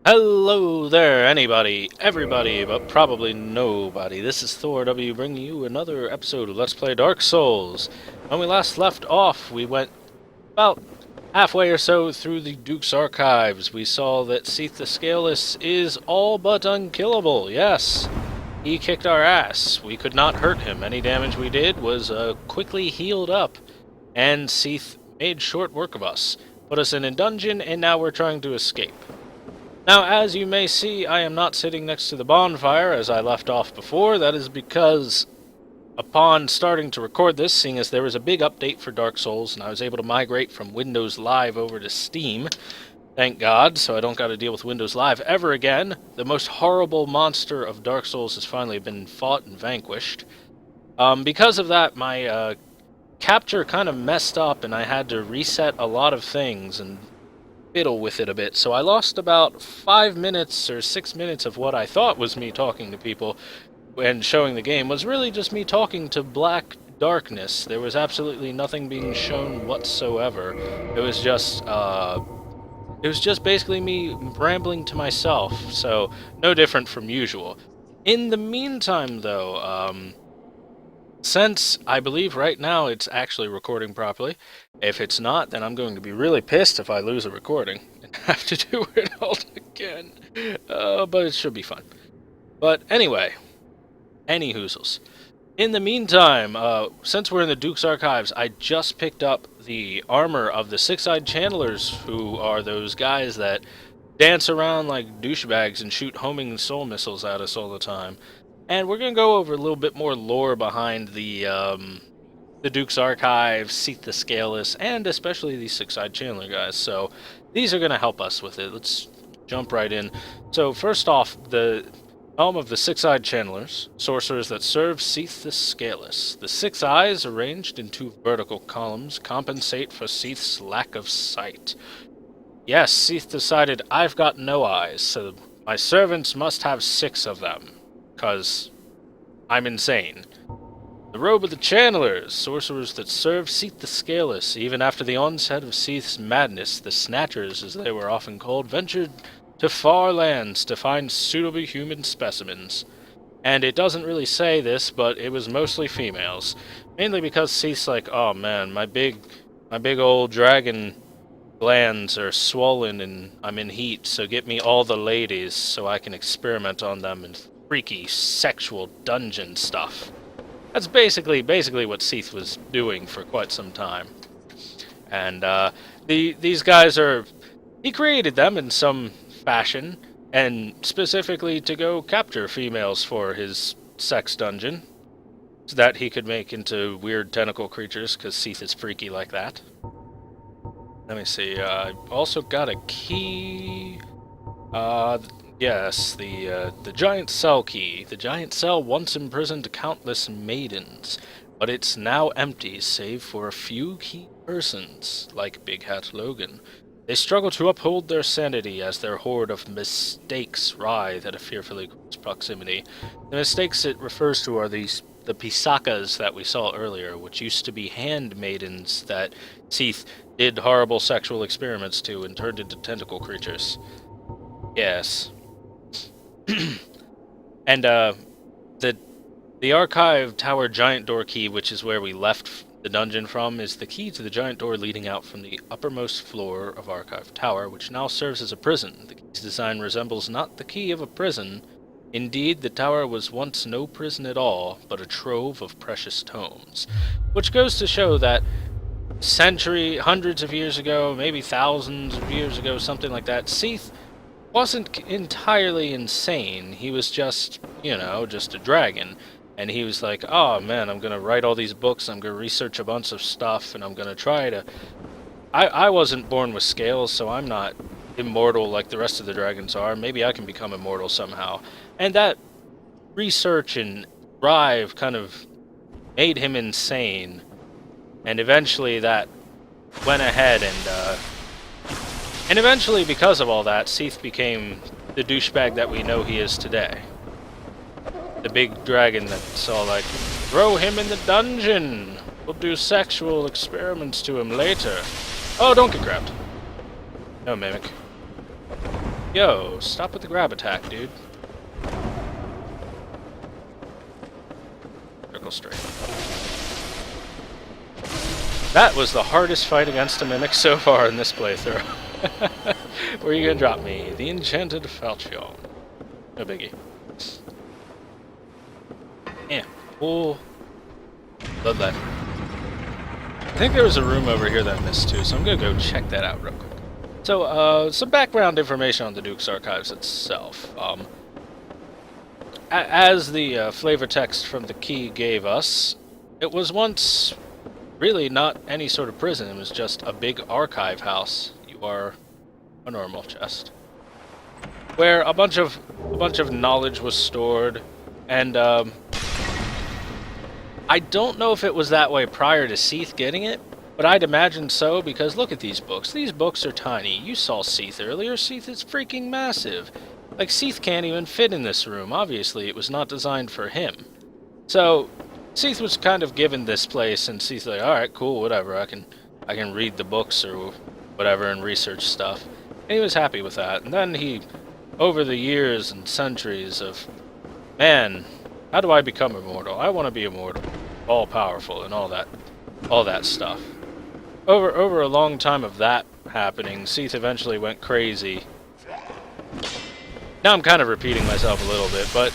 Hello there, anybody, everybody, but probably nobody. This is Thor W bringing you another episode of Let's Play Dark Souls. When we last left off, we went about halfway or so through the Duke's archives. We saw that Seathe the Scaleless is all but unkillable. Yes, he kicked our ass. We could not hurt him. Any damage we did was quickly healed up, and Seathe made short work of us. Put us in a dungeon, and now we're trying to escape. Now, as you may see, I am not sitting next to the bonfire as I left off before. That is because upon starting to record this, seeing as there was a big update for Dark Souls, and I was able to migrate from Windows Live over to Steam, thank God, so I don't got to deal with Windows Live ever again. The most horrible monster of Dark Souls has finally been fought and vanquished. Because of that, my capture kind of messed up, and I had to reset a lot of things and fiddle with it a bit, so I lost about 5 minutes or 6 minutes of what I thought was me talking to people and showing the game was really just me talking to black darkness. There was absolutely nothing being shown whatsoever. It was just basically me rambling to myself, so no different from usual. In the meantime, though, since I believe right now it's actually recording properly, if it's not, then I'm going to be really pissed if I lose a recording and have to do it all again. But it should be fun. But anyway, any hoozles. In the meantime, since we're in the Duke's archives, I just picked up the armor of the Six-Eyed Channelers, who are those guys that dance around like douchebags and shoot homing soul missiles at us all the time. And we're going to go over a little bit more lore behind the Duke's Archives, Seathe the Scaleless, and especially these Six-Eyed Chandler guys. So these are going to help us with it. Let's jump right in. So first off, the helm of the Six-Eyed Chandlers, sorcerers that serve Seathe the Scaleless. The 6 eyes, arranged in 2 vertical columns, compensate for Seathe's lack of sight. Yes, Seathe decided, I've got no eyes, so my servants must have 6 of them. 'Cause I'm insane. The robe of the Channelers, sorcerers that serve Seathe the Scaleless. Even after the onset of Seathe's madness, the Snatchers, as they were often called, ventured to far lands to find suitable human specimens. And it doesn't really say this, but it was mostly females. Mainly because Seathe's like, oh man, my big old dragon glands are swollen and I'm in heat, so get me all the ladies so I can experiment on them and freaky sexual dungeon stuff. That's basically what Seathe was doing for quite some time. And these guys are... He created them in some fashion, and specifically to go capture females for his sex dungeon, so that he could make into weird tentacle creatures, because Seathe is freaky like that. Let me see, I also got a key... Yes, the giant cell key. The giant cell once imprisoned countless maidens, but it's now empty save for a few key persons, like Big Hat Logan. They struggle to uphold their sanity as their horde of mistakes writhe at a fearfully close proximity. The mistakes it refers to are the pisakas that we saw earlier, which used to be handmaidens that Seathe did horrible sexual experiments to and turned into tentacle creatures. Yes. And the archive tower giant door key, which is where we left the dungeon from, is the key to the giant door leading out from the uppermost floor of archive tower, which now serves as a prison. The key's design resembles not the key of a prison. Indeed, the tower was once no prison at all, but a trove of precious tomes, which goes to show that hundreds of years ago, maybe thousands of years ago, something like that, Seathe wasn't entirely insane. He was just, just a dragon. And he was like, oh man, I'm gonna write all these books, I'm gonna research a bunch of stuff, and I'm gonna try to... I wasn't born with scales, so I'm not immortal like the rest of the dragons are. Maybe I can become immortal somehow. And that research and drive kind of made him insane. And eventually that went ahead and eventually, because of all that, Seathe became the douchebag that we know he is today. The big dragon that's all like, throw him in the dungeon! We'll do sexual experiments to him later. Oh, don't get grabbed. No, Mimic. Yo, stop with the grab attack, dude. Circle straight. That was the hardest fight against a mimic so far in this playthrough. Where are you gonna drop me? The enchanted falchion. No biggie. Yeah. Oh. Bloodlet. I think there was a room over here that I missed too, so I'm gonna go check that out real quick. So, some background information on the Duke's Archives itself. As the flavor text from the key gave us, it was once really not any sort of prison. It was just a big archive house. You are a normal chest, where a bunch of knowledge was stored, and I don't know if it was that way prior to Seathe getting it, but I'd imagine so, because look at these books. These books are tiny. You saw Seathe earlier. Seathe is freaking massive. Like, Seathe can't even fit in this room. Obviously, it was not designed for him. So, Seathe was kind of given this place, and Seathe's like, alright, cool, whatever. I can read the books or whatever and research stuff. And he was happy with that. And then he, over the years and centuries of, man, how do I become immortal? I want to be immortal, all-powerful, and all that stuff. Over a long time of that happening, Seathe eventually went crazy. Now I'm kind of repeating myself a little bit, but,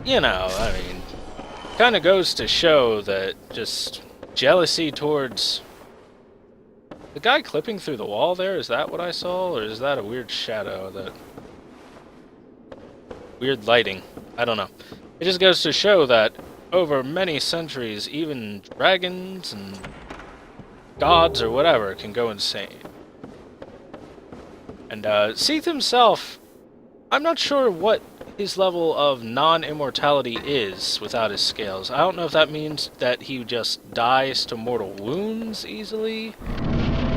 you know, I mean, kind of goes to show that just jealousy towards... The guy clipping through the wall there, is that what I saw? Or is that a weird shadow? That weird lighting? I don't know. It just goes to show that over many centuries, even dragons and gods or whatever can go insane. And Seathe himself, I'm not sure what his level of non-immortality is without his scales. I don't know if that means that he just dies to mortal wounds easily,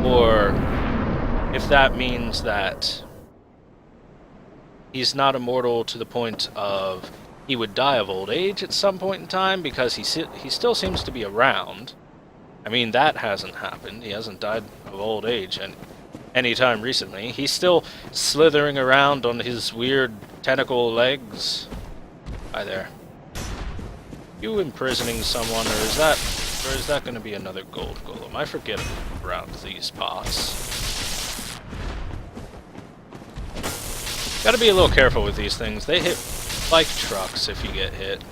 or if that means that he's not immortal to the point of he would die of old age at some point in time, because he still seems to be around. I mean, that hasn't happened. He hasn't died of old age anytime recently. He's still slithering around on his weird tentacle legs. Hi there. You imprisoning someone, or is that going to be another gold golem? I forget around these parts. Gotta be a little careful with these things. They hit like trucks if you get hit.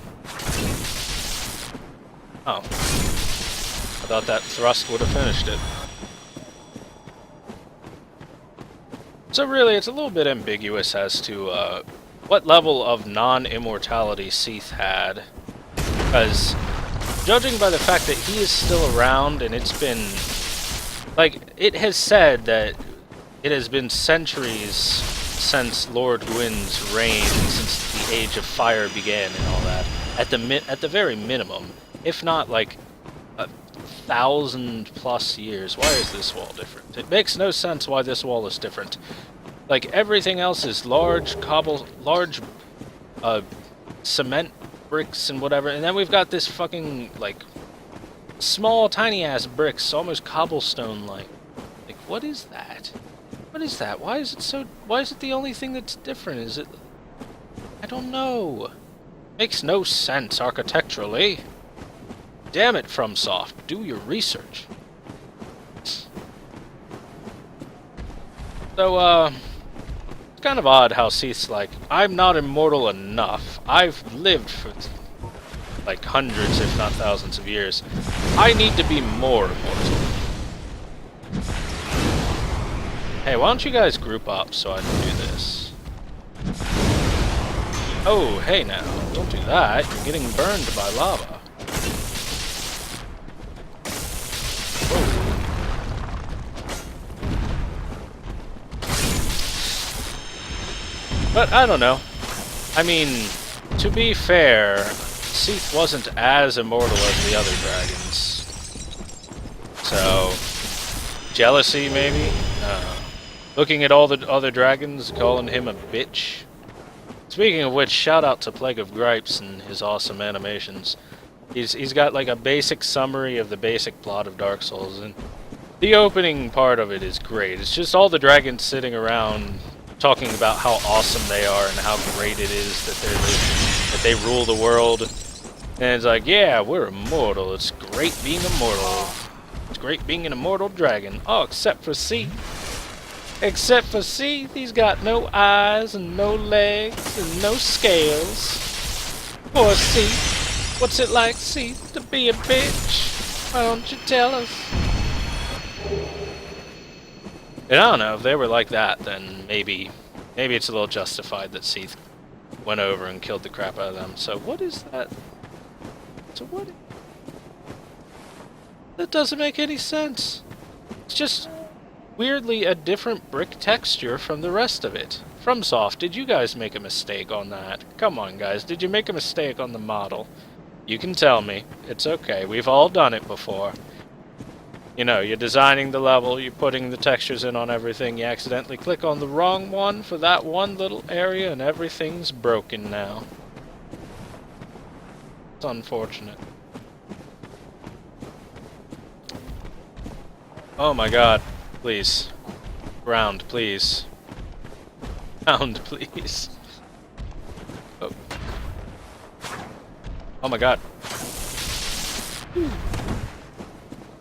Oh. I thought that thrust would have finished it. So really, it's a little bit ambiguous as to what level of non-immortality Seathe had. Because, judging by the fact that he is still around, and it's been... Like, it has said that it has been centuries since Lord Gwyn's reign, since the Age of Fire began and all that. At the very minimum, if not like 1,000+ years. Why is this wall different? It makes no sense why this wall is different. Like, everything else is large cement bricks and whatever, and then we've got this fucking, like, small, tiny-ass bricks, almost cobblestone-like. Like, what is that? What is that? Why is it the only thing that's different? Is it... I don't know. Makes no sense architecturally. Damn it, FromSoft. Do your research. So, it's kind of odd how Seathe's like, I'm not immortal enough. I've lived for, like, hundreds, if not thousands of years. I need to be more immortal. Hey, why don't you guys group up so I can do this? Oh, hey now. Don't do that. You're getting burned by lava. But, I don't know. I mean, to be fair, Seathe wasn't as immortal as the other dragons. So, jealousy, maybe? Looking at all the other dragons, calling him a bitch. Speaking of which, shout out to Plague of Gripes and his awesome animations. He's got like a basic summary of the basic plot of Dark Souls, and the opening part of it is great. It's just all the dragons sitting around talking about how awesome they are and how great it is that they rule the world. And it's like, yeah, we're immortal. It's great being immortal. It's great being an immortal dragon. Oh, except for Seathe. Except for Seathe, he's got no eyes and no legs and no scales. Poor Seathe. What's it like, Seathe, to be a bitch? Why don't you tell us? And I don't know, if they were like that, then maybe it's a little justified that Seathe went over and killed the crap out of them. So what is that? So what? That doesn't make any sense. It's just weirdly a different brick texture from the rest of it. FromSoft, did you guys make a mistake on that? Come on, guys, did you make a mistake on the model? You can tell me. It's okay, we've all done it before. You know, you're designing the level, you're putting the textures in on everything, you accidentally click on the wrong one for that one little area, and everything's broken now. It's unfortunate. Oh my god. Please. Ground, please. Ground, please. Oh. Oh my god.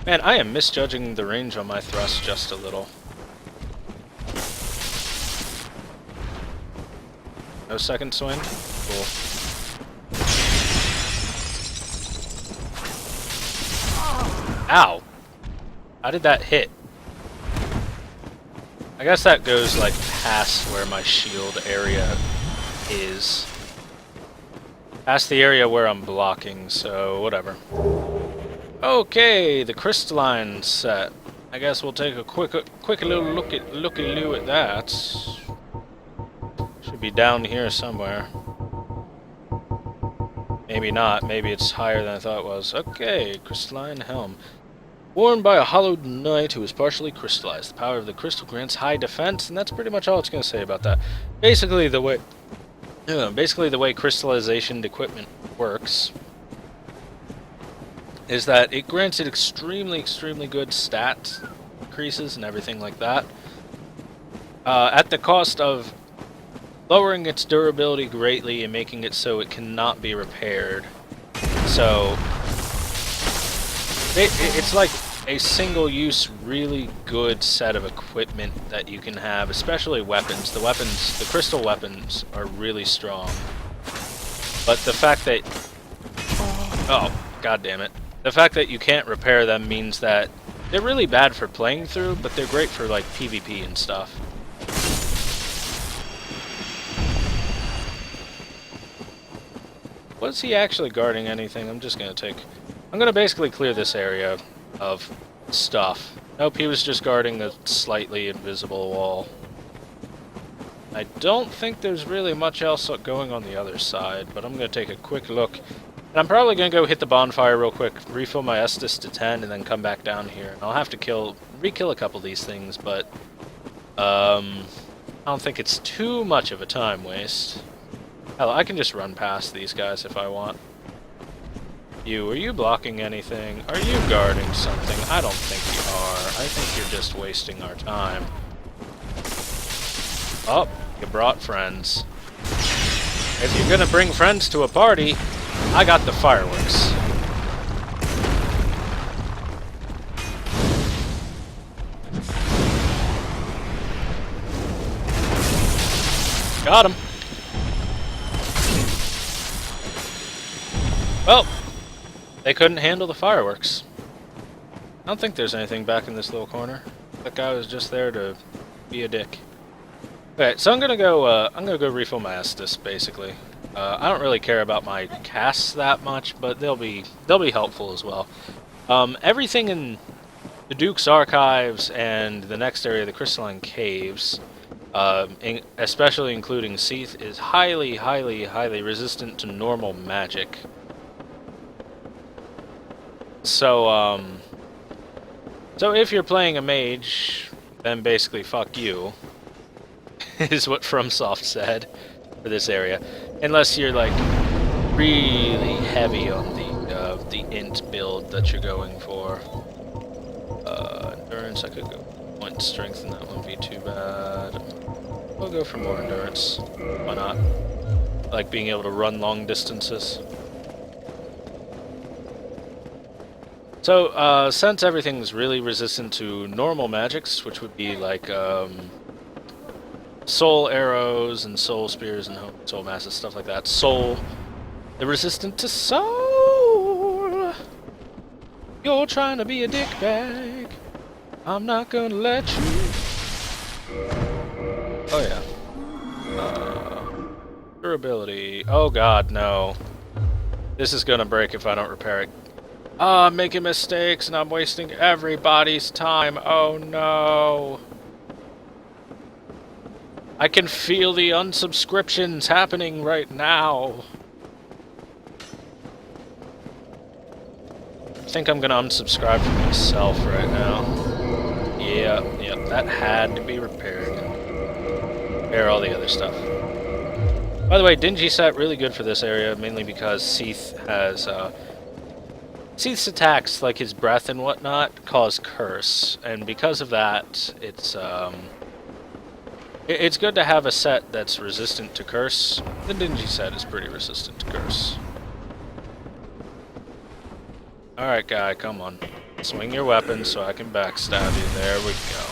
Man, I am misjudging the range on my thrust just a little. No second swing? Cool. Ow! How did that hit? I guess that goes like past where my shield area is. Past the area where I'm blocking, so whatever. Okay, the crystalline set. I guess we'll take a quick little looky-loo at that. Should be down here somewhere. Maybe not. Maybe it's higher than I thought it was. Okay, crystalline helm. Worn by a hollowed knight who is partially crystallized. The power of the crystal grants high defense, and that's pretty much all it's going to say about that. Basically, the way crystallization equipment works is that it grants it extremely good stat increases and everything like that, at the cost of lowering its durability greatly and making it so it cannot be repaired. So it's like a single-use, really good set of equipment that you can have, especially weapons. The crystal weapons are really strong. But the fact that... Oh, god damn it. The fact that you can't repair them means that they're really bad for playing through, but they're great for, like, PvP and stuff. Was he actually guarding anything? I'm gonna basically clear this area of stuff. Nope, he was just guarding a slightly invisible wall. I don't think there's really much else going on the other side, but I'm gonna take a quick look. And I'm probably gonna go hit the bonfire real quick, refill my Estus to 10, and then come back down here. And I'll have to re-kill a couple of these things, but I don't think it's too much of a time waste. Hell, I can just run past these guys if I want. Are you blocking anything? Are you guarding something? I don't think you are. I think you're just wasting our time. Oh, you brought friends. If you're gonna bring friends to a party, I got the fireworks. Got him. Well, they couldn't handle the fireworks. I don't think there's anything back in this little corner. That guy was just there to be a dick. Okay, so I'm gonna go refill my Estus, basically. I don't really care about my casts that much, but they'll be helpful as well. Everything in the Duke's Archives and the next area, the Crystalline Caves, especially including Seathe, is highly resistant to normal magic. So, so if you're playing a mage, then basically fuck you, is what FromSoft said for this area. Unless you're, like, really heavy on the int build that you're going for. Endurance, I could go point strength, and that wouldn't be too bad. We'll go for more endurance. Why not? I like being able to run long distances. So, since everything's really resistant to normal magics, which would be like, soul arrows and soul spears and soul masses, stuff like that. They're resistant to soul. You're trying to be a dickbag. I'm not gonna let you. Oh yeah. Durability. Oh god, no. This is gonna break if I don't repair it. I'm making mistakes and I'm wasting everybody's time. Oh no. I can feel the unsubscriptions happening right now. I think I'm gonna unsubscribe for myself right now. Yeah, that had to be repaired. Repair all the other stuff. By the way, Dingy set really good for this area, mainly because Seathe has, Seathe's attacks, like his breath and whatnot, cause curse, and because of that, it's good to have a set that's resistant to curse. The Dingy set is pretty resistant to curse. Alright, guy, come on. Swing your weapon so I can backstab you. There we go.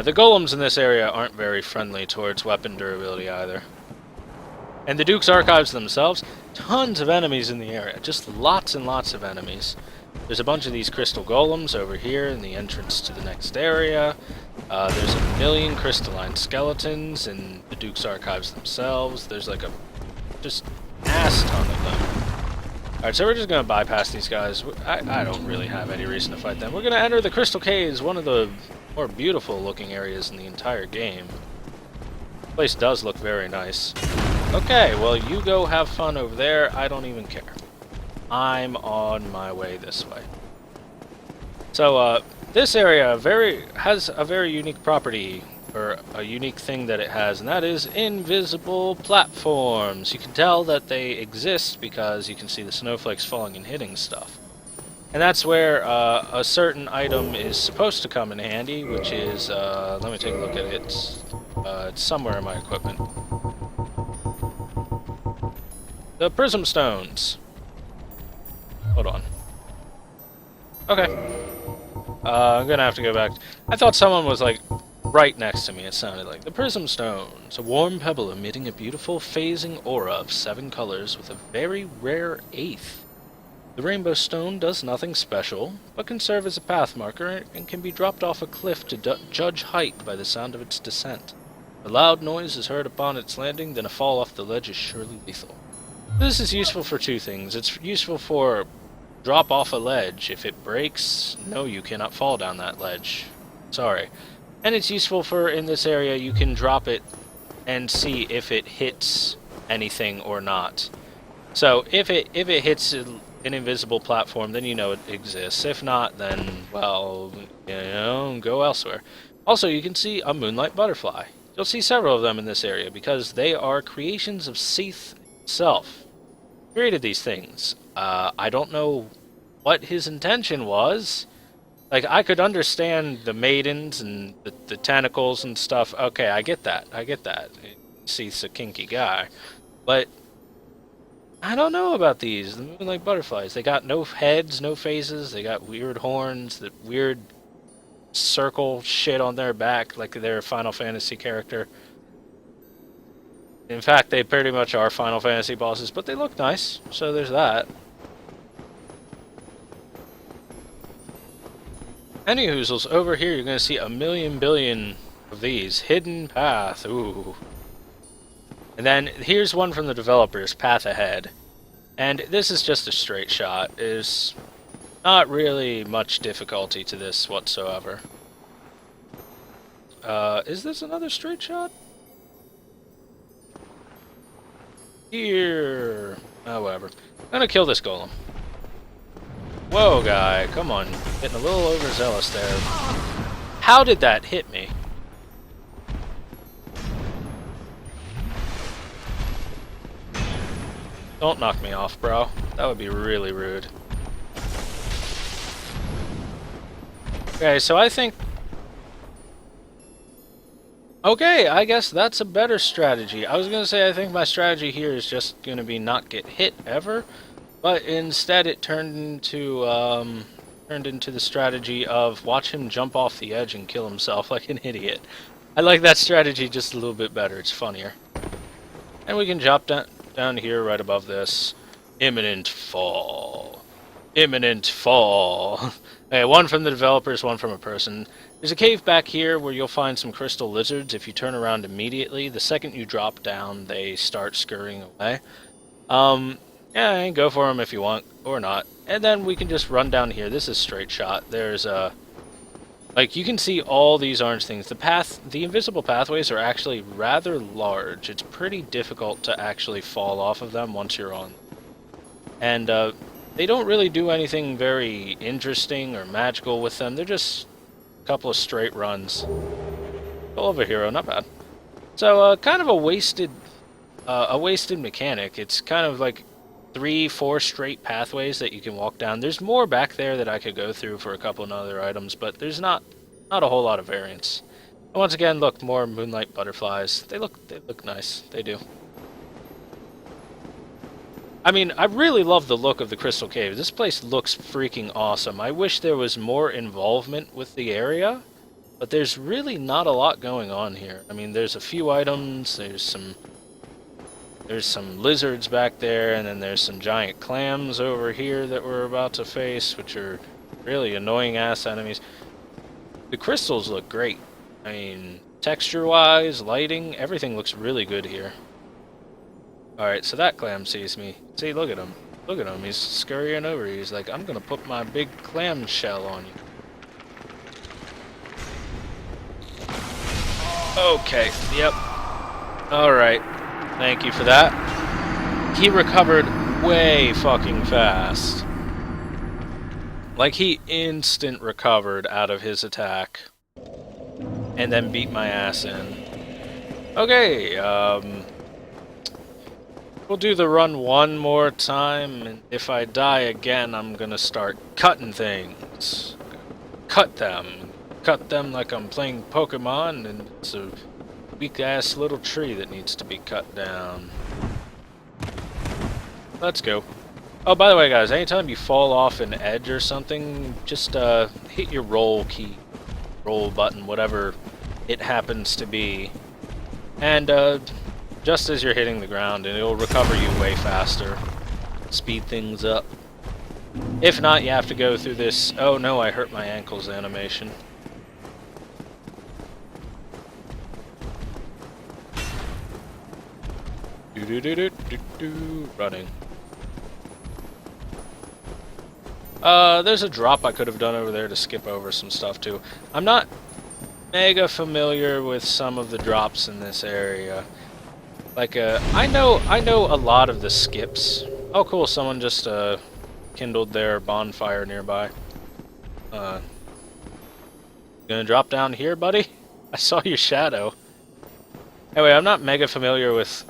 The golems in this area aren't very friendly towards weapon durability either. And the Duke's Archives themselves, tons of enemies in the area. Just lots and lots of enemies. There's a bunch of these crystal golems over here in the entrance to the next area. There's a million crystalline skeletons in the Duke's Archives themselves. There's like a just ass ton of them. Alright, so we're just going to bypass these guys. I don't really have any reason to fight them. We're going to enter the Crystal Caves, one of the more beautiful looking areas in the entire game. The place does look very nice. Okay, well you go have fun over there. I don't even care. I'm on my way this way. So, this area has a very unique property, or a unique thing that it has, and that is invisible platforms. You can tell that they exist because you can see the snowflakes falling and hitting stuff. And that's where a certain item is supposed to come in handy, which is, let me take a look at it. It's somewhere in my equipment. The prism stones. Hold on. Okay. I'm gonna have to go back. I thought someone was, like, right next to me, it sounded like. The prism stones. A warm pebble emitting a beautiful phasing aura of 7 colors with a very rare 8th. The rainbow stone does nothing special, but can serve as a path marker and can be dropped off a cliff to judge height by the sound of its descent. A loud noise is heard upon its landing, then a fall off the ledge is surely lethal. This is useful for 2 things. It's useful for drop off a ledge. If it breaks, no, you cannot fall down that ledge. Sorry. And it's useful for, in this area, you can drop it and see if it hits anything or not. So, if it hits an invisible platform, then you know it exists. If not, then, well, you know, go elsewhere. Also, you can see a moonlight butterfly. You'll see several of them in this area, because they are creations of Seathe himself. He created these things. I don't know what his intention was. Like, I could understand the maidens and the tentacles and stuff. Okay, I get that. Seathe's a kinky guy. But I don't know about these. The moonlight butterflies. They got no heads, no faces. They got weird horns, that weird circle shit on their back, like they're a Final Fantasy character. In fact, they pretty much are Final Fantasy bosses, but they look nice, so there's that. Any hoozles, over here you're going to see a million billion of these. Hidden Path, ooh. And then here's one from the developers, Path Ahead. And this is just a straight shot. There's not really much difficulty to this whatsoever. Is this another straight shot? Here. Oh, whatever. I'm gonna kill this golem. Whoa, guy, come on. Getting a little overzealous there. How did that hit me? Don't knock me off, bro. That would be really rude. Okay, so I think Okay, I guess that's a better strategy. I was gonna say I think my strategy here is just gonna be not get hit ever, but instead it turned into the strategy of watch him jump off the edge and kill himself like an idiot. I like that strategy just a little bit better. It's funnier. And we can drop down here right above this. Imminent fall. Imminent fall. Okay, one from the developers, one from a person. There's a cave back here where you'll find some crystal lizards. If you turn around immediately, the second you drop down, they start scurrying away. Yeah, go for them if you want, or not. And then we can just run down here. This is straight shot. There's like, you can see all these orange things. The invisible pathways are actually rather large. It's pretty difficult to actually fall off of them once you're on. And, they don't really do anything very interesting or magical with them. They're just a couple of straight runs. Hell of a hero, not bad. So, kind of a wasted mechanic. It's kind of like 3-4 straight pathways that you can walk down. There's more back there that I could go through for a couple of other items, but there's not a whole lot of variance. And once again, look, more moonlight butterflies. They look nice. They do. I mean, I really love the look of the Crystal Cave. This place looks freaking awesome. I wish there was more involvement with the area, but there's really not a lot going on here. I mean, there's a few items, there's some lizards back there, and then there's some giant clams over here that we're about to face, which are really annoying-ass enemies. The crystals look great. I mean, texture-wise, lighting, everything looks really good here. Alright, so that clam sees me. See, look at him. Look at him. He's scurrying over. He's like, I'm gonna put my big clam shell on you. Okay, yep. Alright. Thank you for that. He recovered way fucking fast. Like, he instant recovered out of his attack. And then beat my ass in. Okay, we'll do the run one more time, and if I die again, I'm gonna start cutting things. Cut them. Cut them like I'm playing Pokemon, and it's a weak-ass little tree that needs to be cut down. Let's go. Oh, by the way, guys, anytime you fall off an edge or something, just hit your roll key. Roll button, whatever it happens to be. And, just as you're hitting the ground, and it'll recover you way faster. Speed things up. If not, you have to go through this, oh no, I hurt my ankles animation. Running. There's a drop I could have done over there to skip over some stuff too. I'm not mega familiar with some of the drops in this area. Like, I know a lot of the skips. Oh, cool, someone just, kindled their bonfire nearby. Gonna drop down here, buddy? I saw your shadow. Anyway, I'm not mega familiar with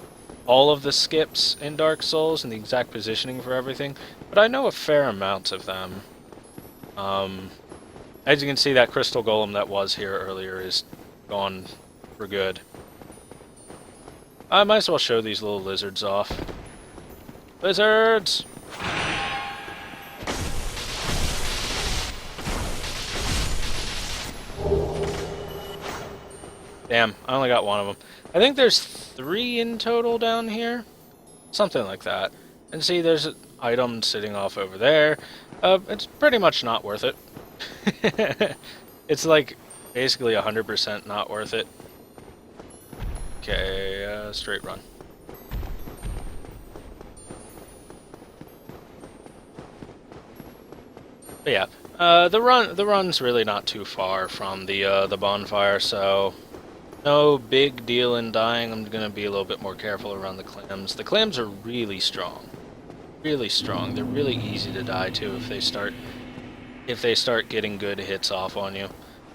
all of the skips in Dark Souls and the exact positioning for everything, but I know a fair amount of them. As you can see, that crystal golem that was here earlier is gone for good. I might as well show these little lizards off. Lizards! Damn, I only got one of them. I think there's 3 in total down here. Something like that. And see, there's an item sitting off over there. It's pretty much not worth it. It's like, basically 100% not worth it. Okay, straight run. But yeah, the run's really not too far from the bonfire, so no big deal in dying. I'm gonna be a little bit more careful around the clams. The clams are really strong, really strong. They're really easy to die to if they start getting good hits off on you.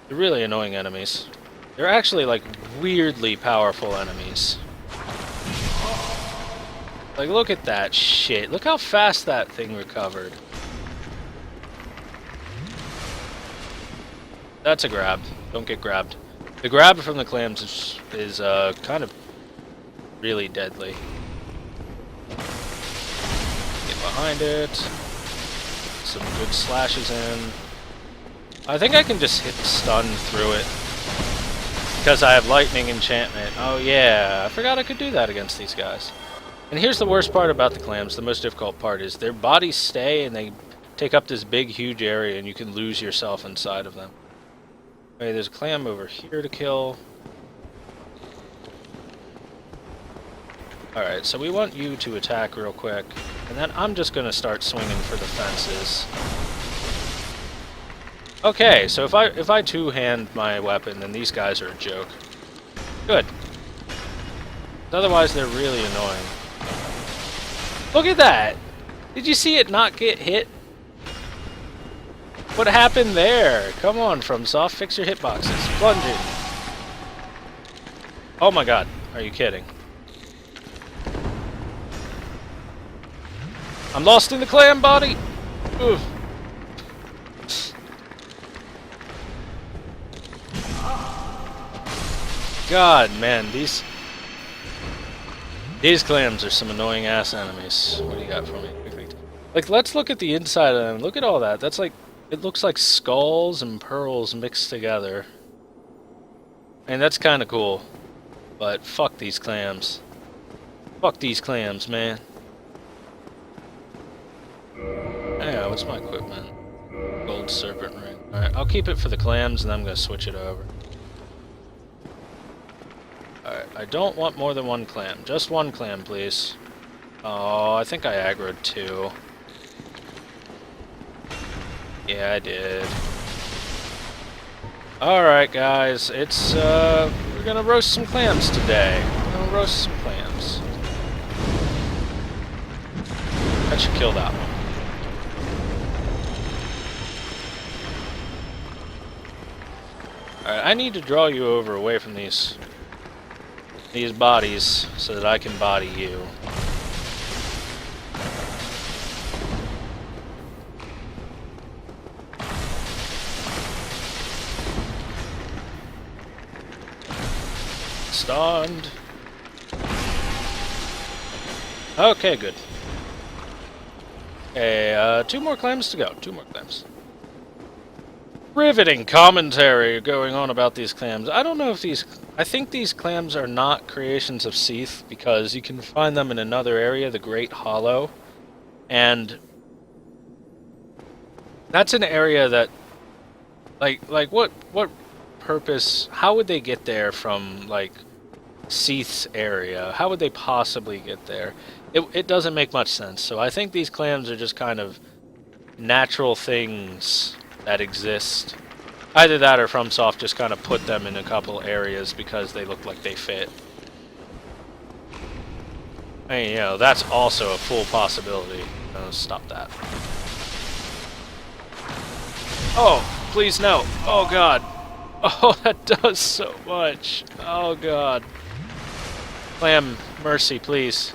They're really annoying enemies. They're actually like weirdly powerful enemies. Like, look at that shit. Look how fast that thing recovered. That's a grab. Don't get grabbed. The grab from the clams is kind of really deadly. Get behind it. Some good slashes in. I think I can just hit stun through it. Because I have lightning enchantment. Oh yeah, I forgot I could do that against these guys. And here's the worst part about the clams, the most difficult part, is their bodies stay and they take up this big, huge area and you can lose yourself inside of them. Okay, there's a clam over here to kill. Alright, so we want you to attack real quick. And then I'm just going to start swinging for the fences. Okay, so if I two-hand my weapon, then these guys are a joke. Good. Otherwise, they're really annoying. Look at that! Did you see it not get hit? What happened there? Come on, FromSoft, fix your hitboxes. Plunging. Oh my god, are you kidding? I'm lost in the clam body! Oof. God, man, these clams are some annoying ass enemies. What do you got for me? Like, let's look at the inside of them. Look at all that. That's like, it looks like skulls and pearls mixed together. And that's kind of cool. But fuck these clams. Fuck these clams, man. Yeah, what's my equipment? Gold serpent ring. Alright, I'll keep it for the clams and then I'm gonna switch it over. Alright, I don't want more than one clam. Just one clam, please. Oh, I think I aggroed two. Yeah, I did. Alright, guys. It's, we're gonna roast some clams today. We're gonna roast some clams. That should kill that one. Alright, I need to draw you over away from these bodies so that I can body you. Stunned. Okay, good. Okay, two more clams to go. Two more clams. Riveting commentary going on about these clams. I don't know if these... I think these clams are not creations of Seathe because you can find them in another area, the Great Hollow. And that's an area that... Like what purpose... How would they get there from, like, Seathe's area? How would they possibly get there? It doesn't make much sense. So I think these clams are just kind of natural things that exist. Either that or FromSoft just kind of put them in a couple areas because they look like they fit. I mean, you know, that's also a full possibility. Stop that. Oh, please no. Oh god. Oh, that does so much. Oh god. Clam, mercy, please.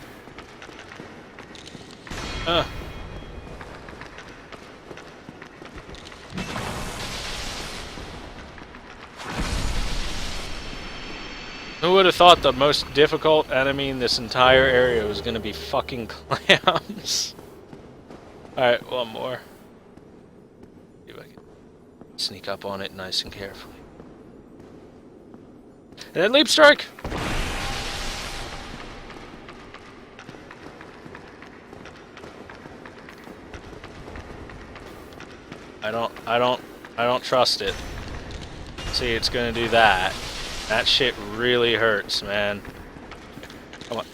Who would have thought the most difficult enemy in this entire area was going to be fucking clams? Alright, one more. See if I can sneak up on it nice and carefully. And then leap strike! I don't trust it. See, it's gonna do that. That shit really hurts, man. Come on.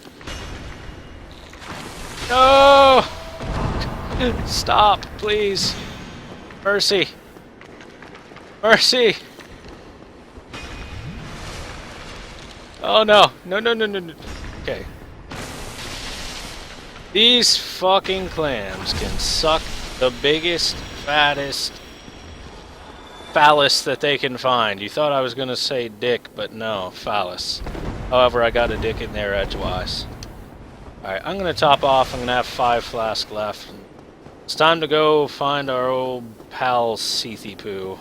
No! Stop, please. Mercy. Mercy. Oh no. No, no, no, no, no. Okay. These fucking clams can suck the biggest, fattest phallus that they can find. You thought I was gonna say dick, but no, phallus. However, I got a dick in there edgewise. Alright, I'm gonna top off. I'm gonna have 5 flasks left. It's time to go find our old pal Seathe Poo.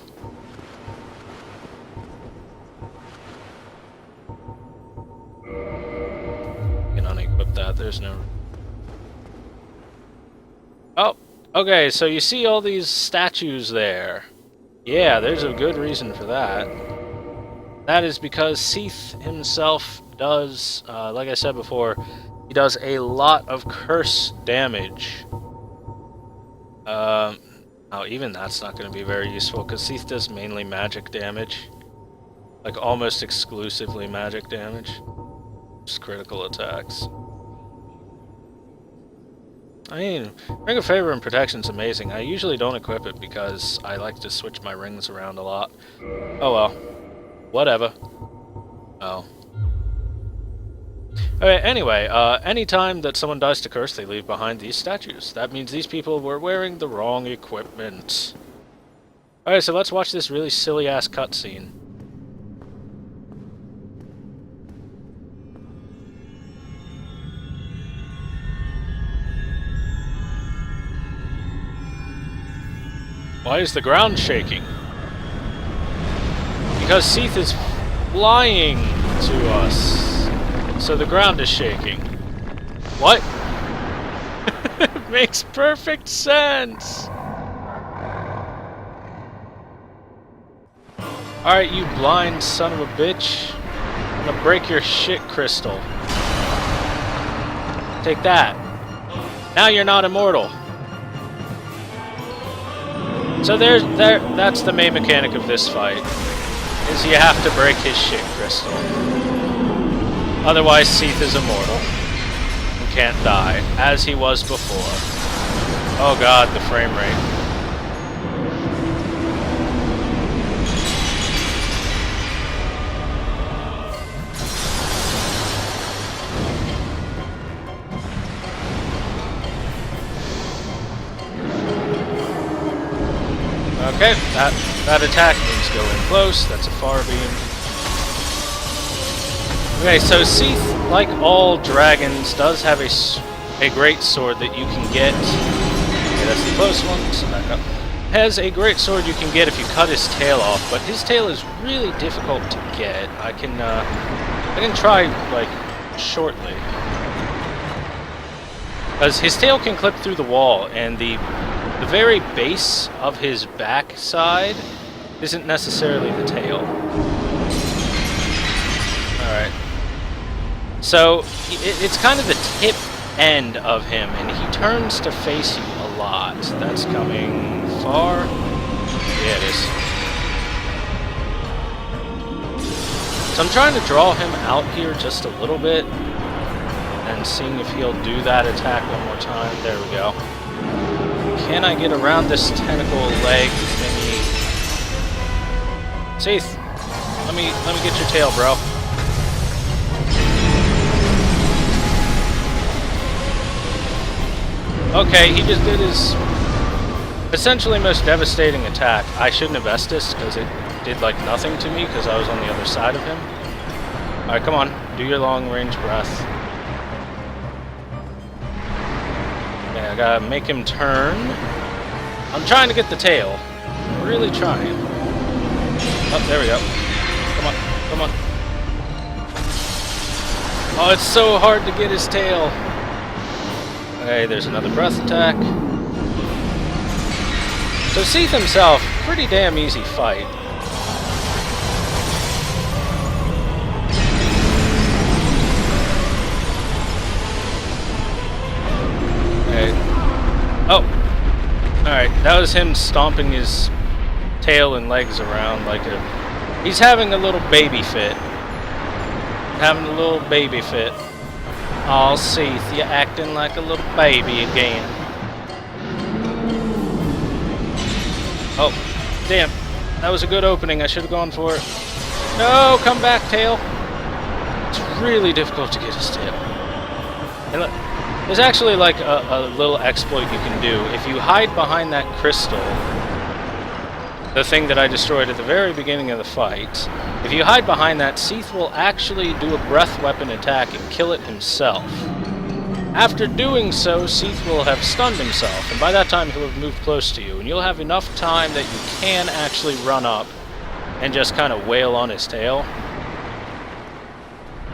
You can unequip that. There's no... Oh, okay, so you see all these statues there. Yeah, there's a good reason for that. That is because Seathe himself does, like I said before, he does a lot of curse damage. Oh, even that's not going to be very useful, because Seathe does mainly magic damage. Like, almost exclusively magic damage. Just critical attacks. I mean, Ring of Favor and Protection's amazing. I usually don't equip it because I like to switch my rings around a lot. Oh well. Whatever. Oh. Okay, anyway, anytime that someone dies to curse, they leave behind these statues. That means these people were wearing the wrong equipment. Alright, so let's watch this really silly-ass cutscene. Why is the ground shaking? Because Seathe is flying to us, so the ground is shaking. What? It makes perfect sense! Alright, you blind son of a bitch. I'm gonna break your shit crystal. Take that. Now you're not immortal. So that's the main mechanic of this fight, is you have to break his shit crystal. Otherwise, Seathe is immortal and can't die, as he was before. Oh god, the frame rate. Okay, that attack means go in close. That's a far beam. Okay, so Seathe, like all dragons, does have a great sword that you can get. Okay, that's the close one. So back up. Has a great sword you can get if you cut his tail off, but his tail is really difficult to get. I can try like shortly, because his tail can clip through the wall, and the very base of his backside isn't necessarily the tail. Alright. So, it's kind of the tip end of him, and he turns to face you a lot. That's coming far. Yeah, it is. So I'm trying to draw him out here just a little bit, and seeing if he'll do that attack one more time. There we go. Can I get around this tentacle leg thingy? Seathe, let me get your tail, bro. Okay, he just did his essentially most devastating attack. I shouldn't have Estus, because it did like nothing to me because I was on the other side of him. Alright, come on, do your long range breath. Okay, I gotta make him turn. I'm trying to get the tail. I'm really trying. Oh, there we go. Come on, come on. Oh, it's so hard to get his tail. Okay, there's another breath attack. So Seathe himself, pretty damn easy fight. Okay. Oh! Alright, that was him stomping his tail and legs around like a... He's having a little baby fit. Having a little baby fit. Aw, Seathe, you're acting like a little baby again. Oh, damn. That was a good opening. I should have gone for it. No, come back, tail. It's really difficult to get his tail. And look, there's actually like a little exploit you can do. If you hide behind that crystal, the thing that I destroyed at the very beginning of the fight, if you hide behind that, Seathe will actually do a breath weapon attack and kill it himself. After doing so, Seathe will have stunned himself, and by that time he'll have moved close to you, and you'll have enough time that you can actually run up and just kind of wail on his tail.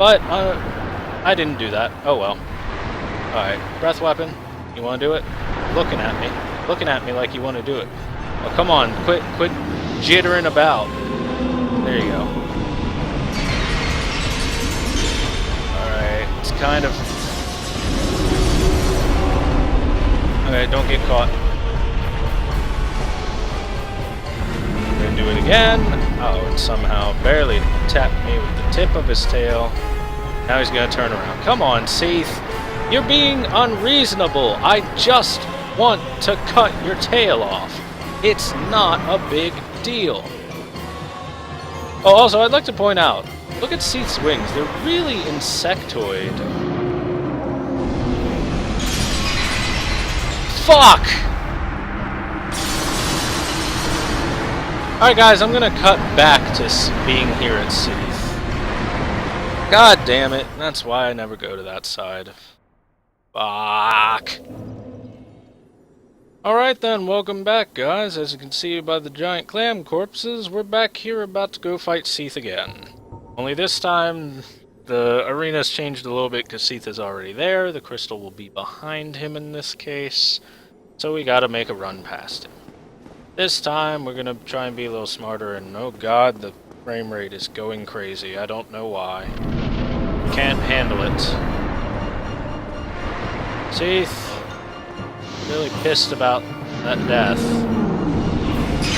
But I didn't do that. Oh well. Alright, breath weapon. You want to do it? Looking at me. Looking at me like you want to do it. Oh, come on. Quit jittering about. There you go. Alright, it's kind of... Okay, don't get caught. Gonna do it again. Oh, and somehow barely tapped me with the tip of his tail. Now he's gonna turn around. Come on, Seathe. You're being unreasonable. I just want to cut your tail off. It's not a big deal. Oh, also, I'd like to point out, look at Seathe's wings. They're really insectoid. Fuck! Alright guys, I'm gonna cut back to being here at Seathe. God damn it, that's why I never go to that side. Fuck! Alright then, welcome back guys. As you can see by the giant clam corpses, we're back here about to go fight Seathe again. Only this time, the arena's changed a little bit because Seathe is already there. The crystal will be behind him in this case. So we gotta make a run past him. This time, we're gonna try and be a little smarter, and oh god, the frame rate is going crazy. I don't know why. Can't handle it. Seathe, really pissed about that death.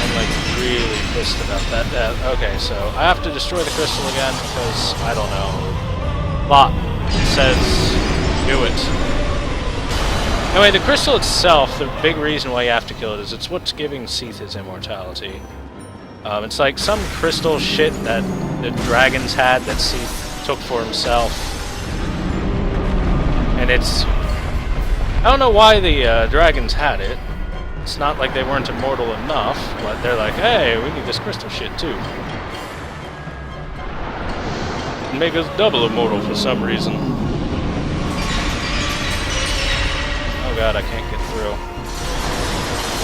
I'm like really pissed about that death. Okay, so I have to destroy the crystal again because, I don't know. Lot says, do it. Anyway, the crystal itself, the big reason why you have to kill it is it's what's giving Seathe his immortality. It's like some crystal shit that the dragons had that Seathe took for himself. And it's... I don't know why the dragons had it. It's not like they weren't immortal enough, but they're like, hey, we need this crystal shit too. And make us double immortal for some reason. Oh god, I can't get through.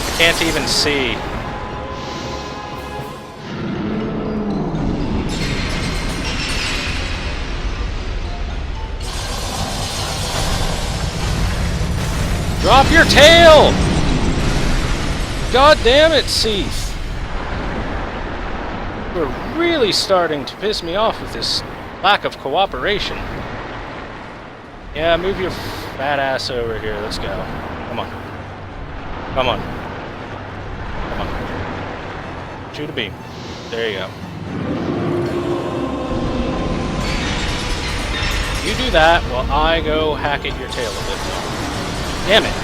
I can't even see. Drop your tail! God damn it, Seathe! You're really starting to piss me off with this lack of cooperation. Yeah, move your fat ass over here. Let's go. Come on. Come on. Come on. Shoot a beam. There you go. You do that while I go hack at your tail a bit more. Damn it.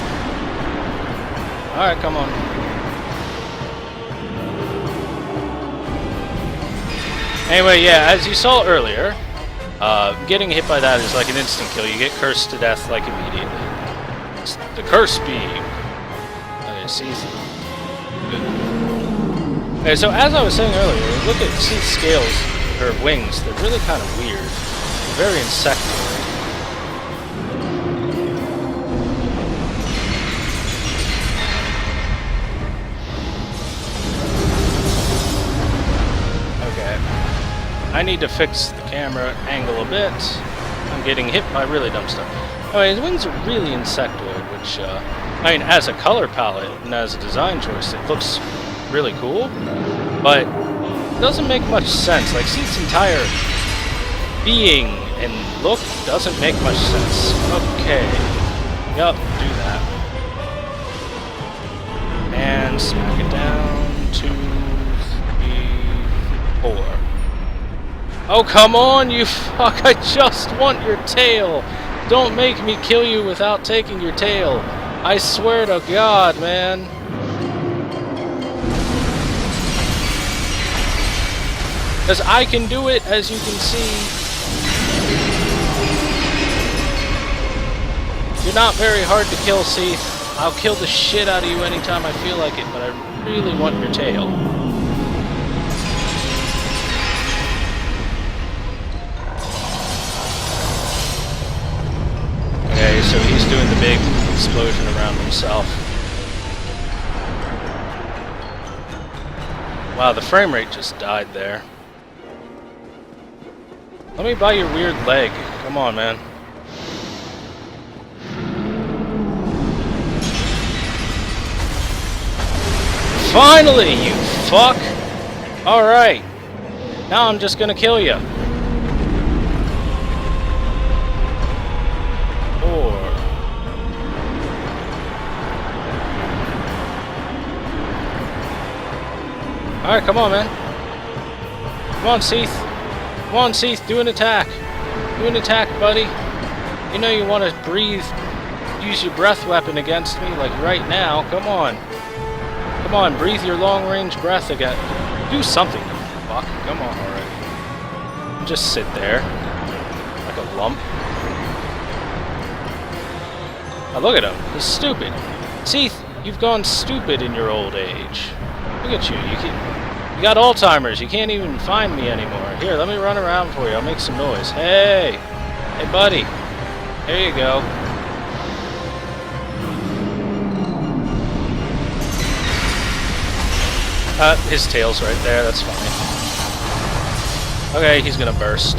Alright, come on. Anyway, yeah, as you saw earlier, getting hit by that is like an instant kill. You get cursed to death like immediately. It's the curse beam. Okay, Seathe. Okay, so as I was saying earlier, look at Seathe's scales, or wings. They're really kind of weird. Very insectoid. I need to fix the camera angle a bit. I'm getting hit by really dumb stuff. Anyway, his wings are really insectoid, which, I mean, as a color palette and as a design choice, it looks really cool, but it doesn't make much sense. Like, Seathe's entire being and look doesn't make much sense. Okay. Yup, do that. And smack it down. 2, 3, 4. Oh, come on, you fuck! I just want your tail! Don't make me kill you without taking your tail! I swear to God, man! Because I can do it, as you can see. You're not very hard to kill, Seathe. I'll kill the shit out of you anytime I feel like it, but I really want your tail. Okay, so he's doing the big explosion around himself. Wow, the frame rate just died there. Let me buy your weird leg. Come on, man. Finally, you fuck! Alright. Now I'm just gonna kill you. Alright, come on, man. Come on, Seathe. Come on, Seathe, do an attack. Do an attack, buddy. You know you want to breathe, use your breath weapon against me, like right now. Come on. Come on, breathe your long-range breath again. Do something, you fuck. Come on already. Just sit there. Like a lump. Oh, look at him. He's stupid. Seathe, you've gone stupid in your old age. Look at you. You got Alzheimer's. You can't even find me anymore. Here, let me run around for you. I'll make some noise. Hey! Hey, buddy. There you go. His tail's right there. That's funny. Okay, he's gonna burst.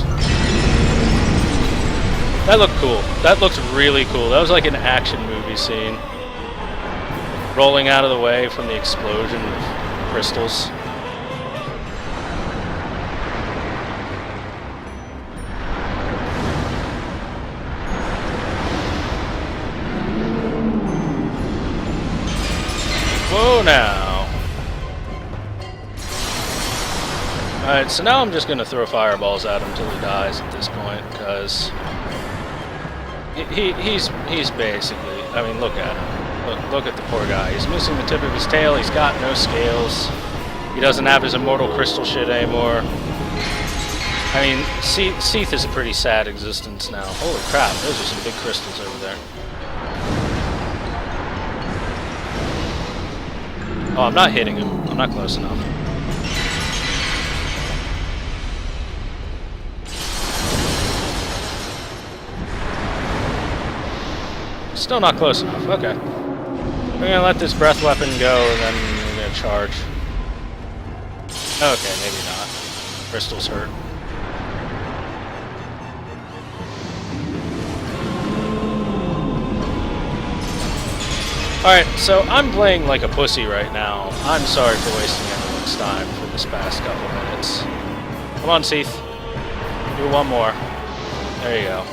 That looked cool. That looked really cool. That was like an action movie scene. Rolling out of the way from the explosion of crystals. Whoa now. Alright, so now I'm just gonna throw fireballs at him until he dies at this point, because he's basically, I mean, look at him. Look at the poor guy. He's missing the tip of his tail. He's got no scales. He doesn't have his immortal crystal shit anymore. I mean, Seathe is a pretty sad existence now. Holy crap, those are some big crystals over there. Oh, I'm not hitting him. I'm not close enough. Still not close enough. Okay. We're gonna let this breath weapon go, and then we're gonna charge. Okay, maybe not. Crystals hurt. Alright, so I'm playing like a pussy right now. I'm sorry for wasting everyone's time for this past couple minutes. Come on, Seathe. Do one more. There you go.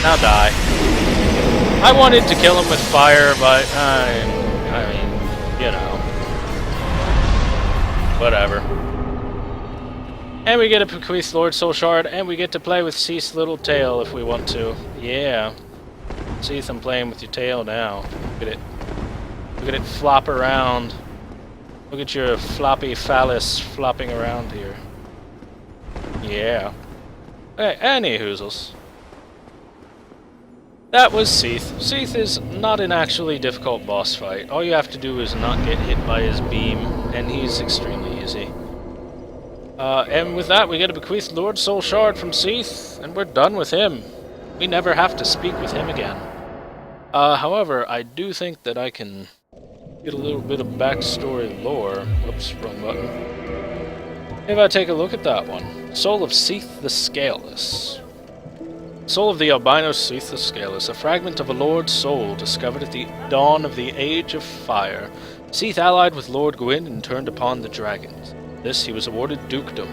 Now die. I wanted to kill him with fire, but I mean, you know. Whatever. And we get a bequeathed Lord Soul Shard, and we get to play with Seathe's little tail if we want to. Yeah. Seathe, I'm playing with your tail now. Look at it. Look at it flop around. Look at your floppy phallus flopping around here. Yeah. Okay, any hoozles. That was Seathe. Seathe is not an actually difficult boss fight. All you have to do is not get hit by his beam, and he's extremely easy. And with that, we get a bequeathed Lord Soul Shard from Seathe, and we're done with him. We never have to speak with him again. However, I do think that I can get a little bit of backstory lore. Whoops, wrong button. If I take a look at that one. Soul of Seathe the Scaleless. Soul of the albino Seathe the Scaleless, a fragment of a Lord's soul discovered at the dawn of the Age of Fire. Seathe allied with Lord Gwyn and turned upon the dragons. This he was awarded dukedom,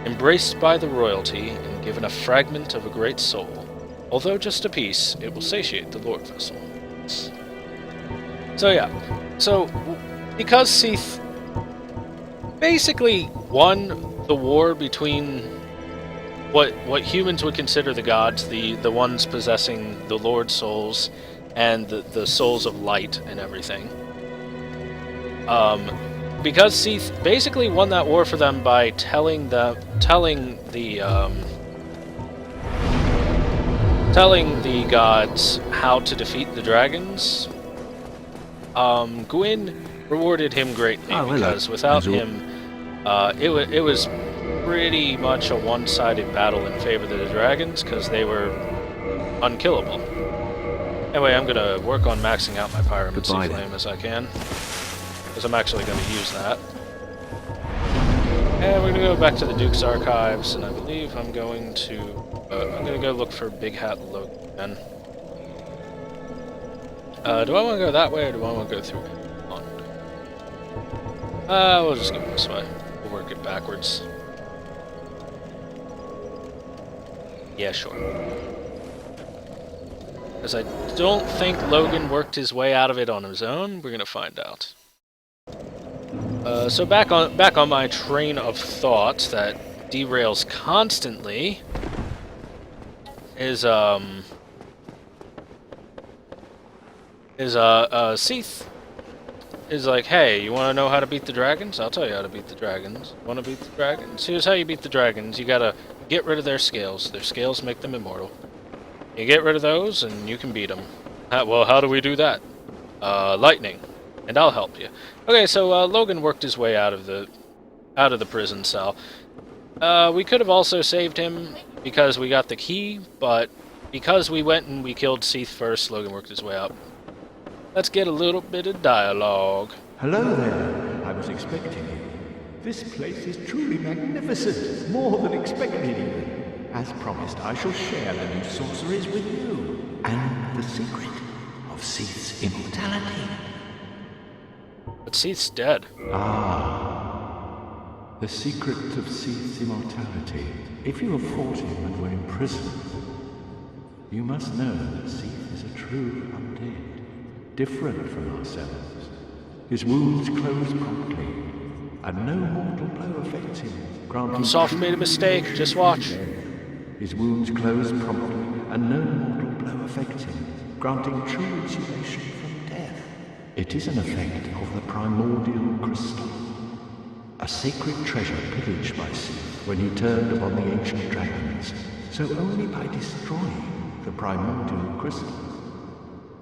embraced by the royalty, and given a fragment of a great soul. Although just a piece, it will satiate the Lord Vessel. So yeah, because Seathe basically won the war between what humans would consider the gods, the ones possessing the Lord souls, and the souls of light and everything. Because Seathe basically won that war for them by telling the gods how to defeat the dragons. Gwyn rewarded him greatly because without him, it was pretty much a one-sided battle in favor of the dragons because they were unkillable. Anyway, I'm gonna work on maxing out my pyromancy flame as I can, because I'm actually gonna use that. And we're gonna go back to the Duke's archives, and I believe I'm going to go look for Big Hat Logan again. Do I want to go that way, or do I want to go through on? We'll just go this way. We'll work it backwards. Yeah, sure. Because I don't think Logan worked his way out of it on his own. We're gonna find out. So back on my train of thought that derails constantly is Seathe is like, hey, you want to know how to beat the dragons? I'll tell you how to beat the dragons. Want to beat the dragons? Here's how you beat the dragons. You gotta get rid of their scales. Their scales make them immortal. You get rid of those, and you can beat them. Well, how do we do that? Lightning, and I'll help you. Okay, so Logan worked his way out of the prison cell. We could have also saved him because we got the key, but because we went and we killed Seathe first, Logan worked his way out. Let's get a little bit of dialogue. Hello there. I was expecting you. This place is truly magnificent, more than expected. As promised, I shall share the new sorceries with you, and the secret of Seathe's immortality. But Seathe's dead. Ah, the secret of Seathe's immortality. If you have fought him and were imprisoned, you must know that Seathe is a true undead, different from ourselves. His wounds close promptly, and no mortal blow affects him, granting Soft made a mistake, just watch. His wounds close promptly, and no mortal blow affects him, granting true insulation from death. It is an effect of the primordial crystal, a sacred treasure pillaged by Seathe when he turned upon the ancient dragons. So only by destroying the primordial crystal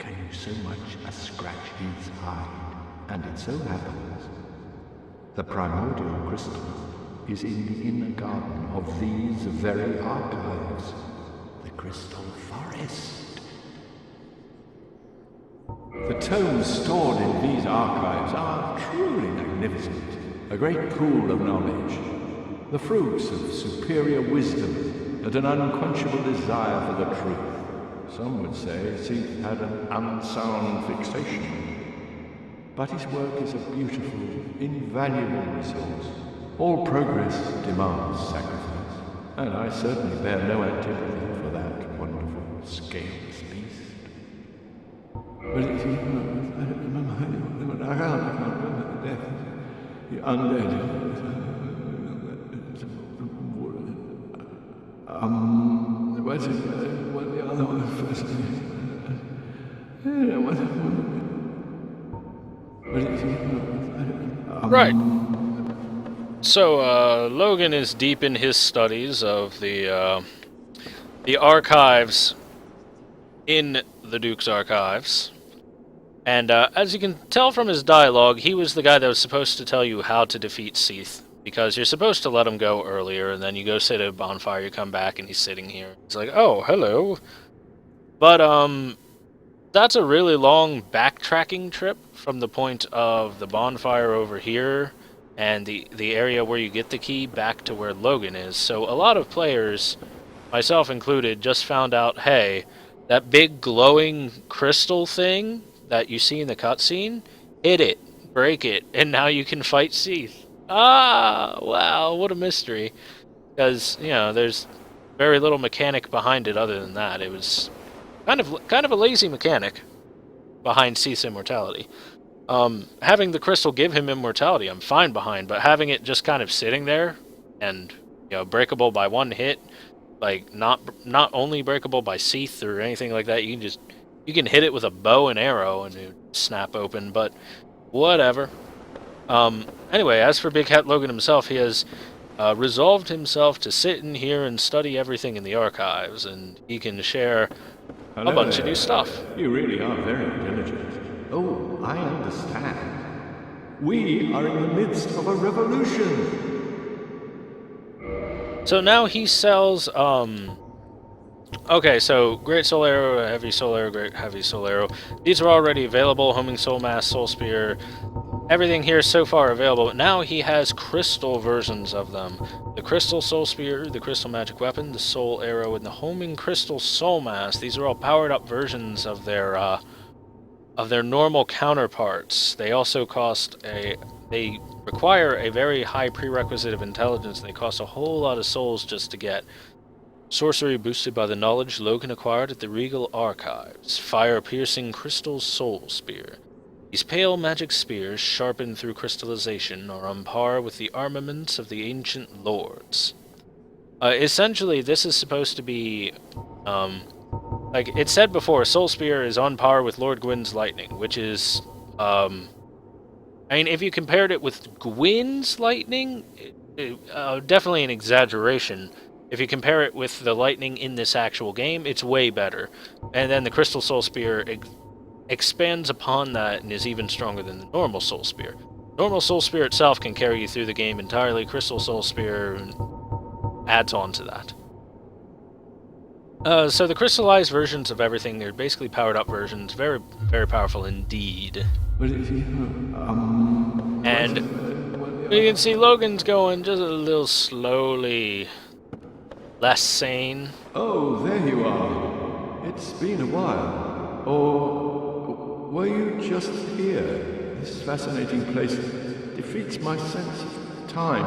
can you so much as scratch his hide. And it so happens, the primordial crystal is in the inner garden of these very archives, the Crystal Forest. The tomes stored in these archives are truly magnificent, a great pool of knowledge, the fruits of superior wisdom and an unquenchable desire for the truth. Some would say Seathe had an unsound fixation, but his work is a beautiful, invaluable resource. All progress demands sacrifice, and I certainly bear no antipathy for that wonderful, scaleless beast. But it's I can't remember death. The undead. What the other one first? Right. So, Logan is deep in his studies of the archives in the Duke's archives. And as you can tell from his dialogue, he was the guy that was supposed to tell you how to defeat Seathe. Because you're supposed to let him go earlier, and then you go sit at a bonfire, you come back, and he's sitting here. He's like, oh, hello. But, that's a really long backtracking trip from the point of the bonfire over here and the area where you get the key back to where Logan is. So a lot of players, myself included, just found out, hey, that big glowing crystal thing that you see in the cutscene, hit it, break it, and now you can fight Seathe. Ah, wow, what a mystery. Because, you know, there's very little mechanic behind it other than that. It was kind of a lazy mechanic behind Seathe's immortality. Having the crystal give him immortality, I'm fine behind, but having it just kind of sitting there and, you know, breakable by one hit, like not only breakable by Seathe or anything like that, you can hit it with a bow and arrow and it snap open, but whatever. Anyway, as for Big Hat Logan himself, he has resolved himself to sit in here and study everything in the archives, and he can share a bunch of new stuff. You really are very diligent. Oh, I understand. We are in the midst of a revolution. So now he sells, okay, so Great Soul Arrow, Heavy Soul Arrow, Great Heavy Soul Arrow. These are already available, Homing Soul Mass, Soul Spear. everything here is so far available, but now he has crystal versions of them. The Crystal Soul Spear, the Crystal Magic Weapon, the Soul Arrow, and the Homing Crystal Soul Mask. These are all powered up versions of their normal counterparts. They also they require a very high prerequisite of intelligence. They cost a whole lot of souls just to get. Sorcery boosted by the knowledge Logan acquired at the Regal Archives. Fire-piercing Crystal Soul Spear. These pale magic spears, sharpened through crystallization, are on par with the armaments of the ancient lords. Essentially, this is supposed to be, like it said before, Soul Spear is on par with Lord Gwyn's lightning, which is, I mean, if you compared it with Gwyn's lightning, definitely an exaggeration. If you compare it with the lightning in this actual game, it's way better. And then the Crystal Soul Spear expands upon that and is even stronger than the normal Soul Spear. Normal Soul Spear itself can carry you through the game entirely. Crystal Soul Spear adds on to that. So the crystallized versions of everything, they're basically powered up versions. Very, very powerful indeed. And you can see Logan's going just a little slowly. Less sane. Oh, there you are. It's been a while. Or were you just here? This fascinating place defeats my sense of time.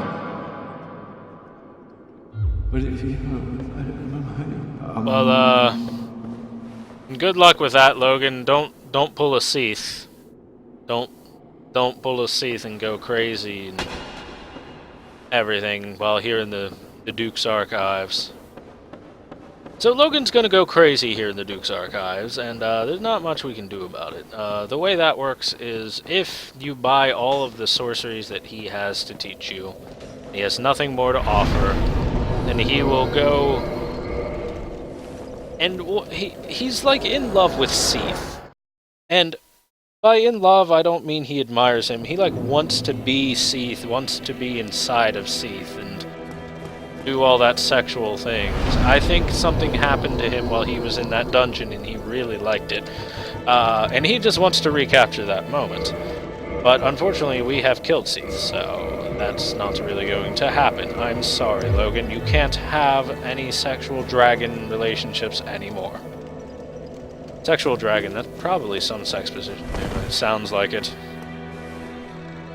Well, good luck with that, Logan. Don't pull a Seathe. Don't pull a Seathe and go crazy and everything while here in the Duke's Archives. So Logan's gonna go crazy here in the Duke's Archives, and there's not much we can do about it. The way that works is if you buy all of the sorceries that he has to teach you, he has nothing more to offer, then he will go... And he's like in love with Seathe. And by in love, I don't mean he admires him. He like wants to be Seathe, wants to be inside of Seathe, and do all that sexual things. I think something happened to him while he was in that dungeon and he really liked it. And he just wants to recapture that moment. But unfortunately we have killed Seathe, so that's not really going to happen. I'm sorry, Logan, you can't have any sexual dragon relationships anymore. Sexual dragon, that's probably some sex position. It sounds like it.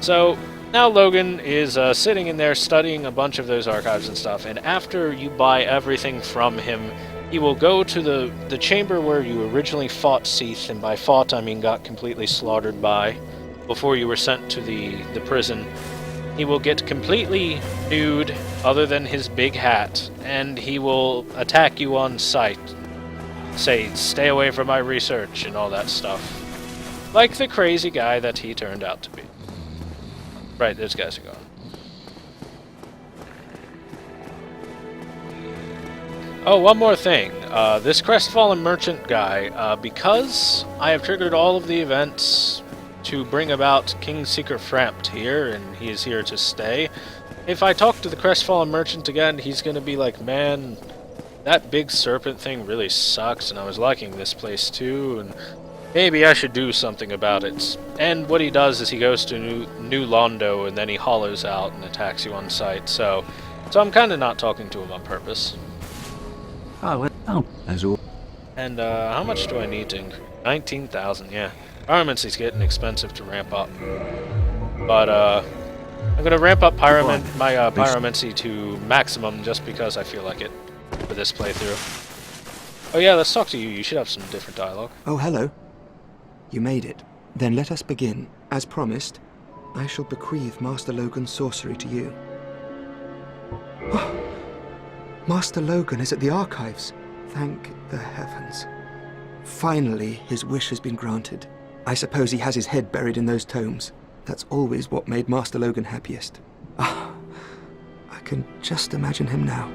So now Logan is sitting in there studying a bunch of those archives and stuff, and after you buy everything from him, he will go to the chamber where you originally fought Seathe, and by fought I mean got completely slaughtered by, before you were sent to the prison. He will get completely nude, other than his big hat, and he will attack you on sight. Say, stay away from my research, and all that stuff. Like the crazy guy that he turned out to be. Right, those guys are gone. Oh, one more thing. This Crestfallen Merchant guy, because I have triggered all of the events to bring about King Secret Frampt here, and he is here to stay, if I talk to the Crestfallen Merchant again, he's gonna be like, man, that big serpent thing really sucks, and I was liking this place too, and maybe I should do something about it. And what he does is he goes to New Londo, and then he hollows out and attacks you on sight, so I'm kind of not talking to him on purpose. As all. And how much do I need to increase? 19,000, yeah. Pyromancy's getting expensive to ramp up. But I'm gonna ramp up my pyromancy to maximum just because I feel like it for this playthrough. Oh yeah, let's talk to you. You should have some different dialogue. Oh, hello. You made it. Then let us begin. As promised, I shall bequeath Master Logan's sorcery to you. Oh, Master Logan is at the archives. Thank the heavens. Finally, his wish has been granted. I suppose he has his head buried in those tomes. That's always what made Master Logan happiest. Ah, I can just imagine him now.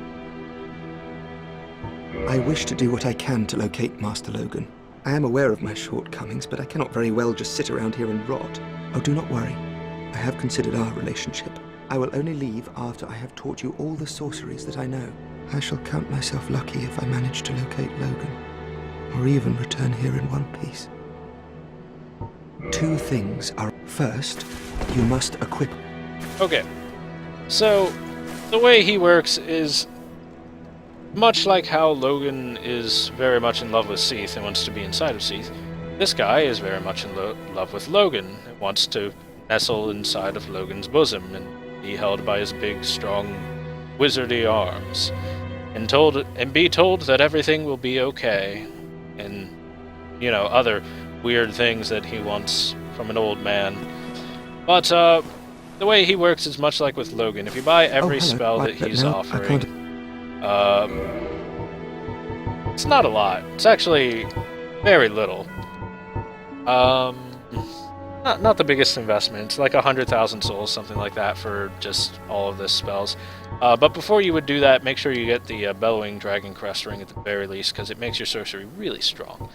I wish to do what I can to locate Master Logan. I am aware of my shortcomings, but I cannot very well just sit around here and rot. Oh, do not worry. I have considered our relationship. I will only leave after I have taught you all the sorceries that I know. I shall count myself lucky if I manage to locate Logan, or even return here in one piece. Two things are... First, you must equip... Okay. So, the way he works is much like how Logan is very much in love with Seathe and wants to be inside of Seathe. This guy is very much in love with Logan and wants to nestle inside of Logan's bosom and be held by his big, strong, wizardy arms, and be told that everything will be okay, and other weird things that he wants from an old man. But the way he works is much like with Logan. If you buy every spell that he's offering, it's not a lot. It's actually very little. Not the biggest investment. It's like 100,000 souls, something like that, for just all of this spells. But before you would do that, make sure you get the Bellowing Dragon Crest Ring at the very least, because it makes your sorcery really strong.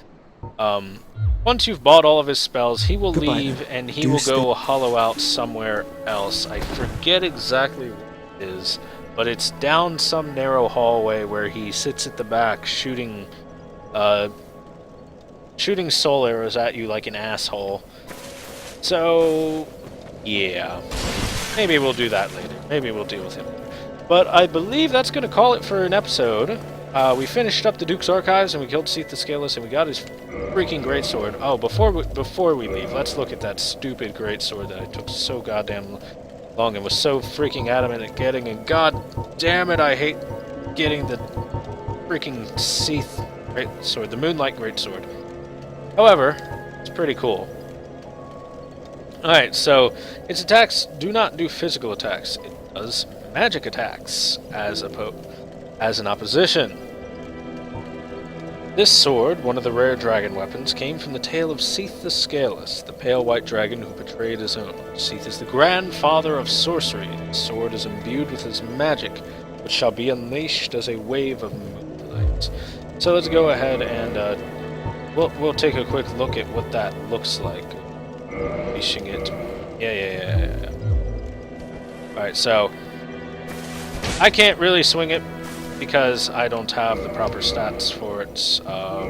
Once you've bought all of his spells, he will leave and he will go hollow out somewhere else. I forget exactly what it is, but it's down some narrow hallway where he sits at the back shooting soul arrows at you like an asshole. So, yeah. Maybe we'll do that later. Maybe we'll deal with him. But I believe that's going to call it for an episode. We finished up the Duke's Archives, and we killed Seathe the Scaleless, and we got his freaking greatsword. Oh, before we leave, let's look at that stupid greatsword that I took so goddamn long and was so freaking adamant at getting, and god damn it, I hate getting the freaking Seathe greatsword, the Moonlight Greatsword. However, it's pretty cool. Alright, so its attacks do not do physical attacks. It does magic attacks as an opposition. This sword, one of the rare dragon weapons, came from the tale of Seathe the Scaleless, the pale white dragon who betrayed his own. Seathe is the grandfather of sorcery. The sword is imbued with his magic, which shall be unleashed as a wave of moonlight. So let's go ahead and we'll take a quick look at what that looks like. Unleashing it. Yeah. Alright, so I can't really swing it because I don't have the proper stats for it.